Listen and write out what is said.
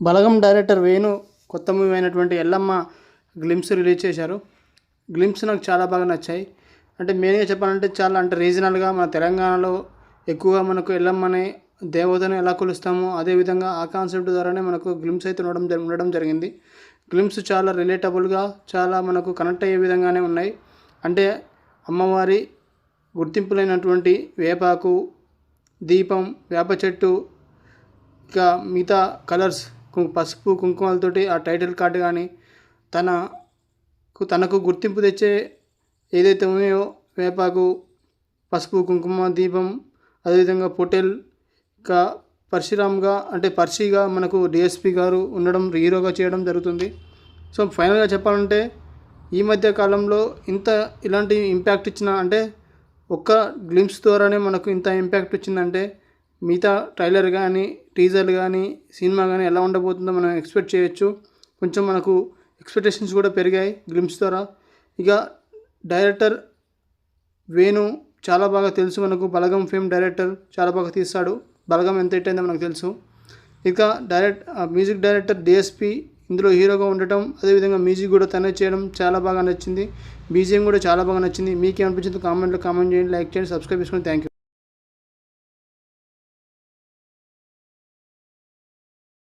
బలగం director Venu కొత్త movie అయినటువంటి Yellamma glimpse release చేశారు. గ్లిమ్స్ నాకు చాలా బాగా నచ్చాయి. అంటే మెయిన్గా చెప్పాలంటే చాలా అంటే రీజనల్గా మన తెలంగాణలో ఎక్కువగా మనకు ఎల్లమ్మని దేవతను ఎలా కొలుస్తామో అదేవిధంగా ఆ కాన్సెప్ట్ ద్వారానే మనకు గ్లిమ్స్ అయితే ఉండడం జరిగింది. గ్లిమ్స్ చాలా రిలేటబుల్గా చాలా మనకు కనెక్ట్ అయ్యే విధంగానే ఉన్నాయి. అంటే అమ్మవారి గుర్తింపులైనటువంటి వేపాకు, దీపం, వేప చెట్టు, ఇంకా మిగతా కలర్స్ పసుపు కుంకుమలతోటి ఆ టైటిల్ కార్డు కానీ తనకు గుర్తింపు తెచ్చే ఏదైతే ఉన్నాయో వేపాకు, పసుపు కుంకుమ, దీపం, అదేవిధంగా పొటేల్, ఇంకా పరశురామ్గా అంటే పర్షిగా మనకు డిఎస్పి గారు ఉండడం హీరోగా చేయడం జరుగుతుంది. సో ఫైనల్గా చెప్పాలంటే ఈ మధ్య కాలంలో ఇలాంటి ఇంపాక్ట్ ఇచ్చిన అంటే ఒక్క గ్లిమ్స్ ద్వారానే మనకు ఇంత ఇంపాక్ట్ వచ్చిందంటే మిగతా ట్రైలర్ కానీ టీజర్ కానీ సినిమా కానీ ఎలా ఉండబోతుందో మనం ఎక్స్పెక్ట్ చేయొచ్చు. కొంచెం మనకు ఎక్స్పెక్టేషన్స్ కూడా పెరిగాయి గ్లిమ్స్ ద్వారా. ఇక డైరెక్టర్ వేణు చాలా బాగా తెలుసు మనకు, బలగం ఫేమ్ డైరెక్టర్ చాలా బాగా తీస్తాడు. బలగం ఎంత హిట్ అయిందో మనకు తెలుసు. ఇక మ్యూజిక్ డైరెక్టర్ డిఎస్పి ఇందులో హీరోగా ఉండటం, అదేవిధంగా మ్యూజిక్ కూడా తనే చేయడం చాలా బాగా నచ్చింది. బీజిఎం కూడా చాలా బాగా నచ్చింది. మీకేమనిపించింది కామెంట్లో కామెంట్ చేయండి, లైక్ చేయండి, సబ్స్క్రైబ్ చేసుకోండి. Thank you.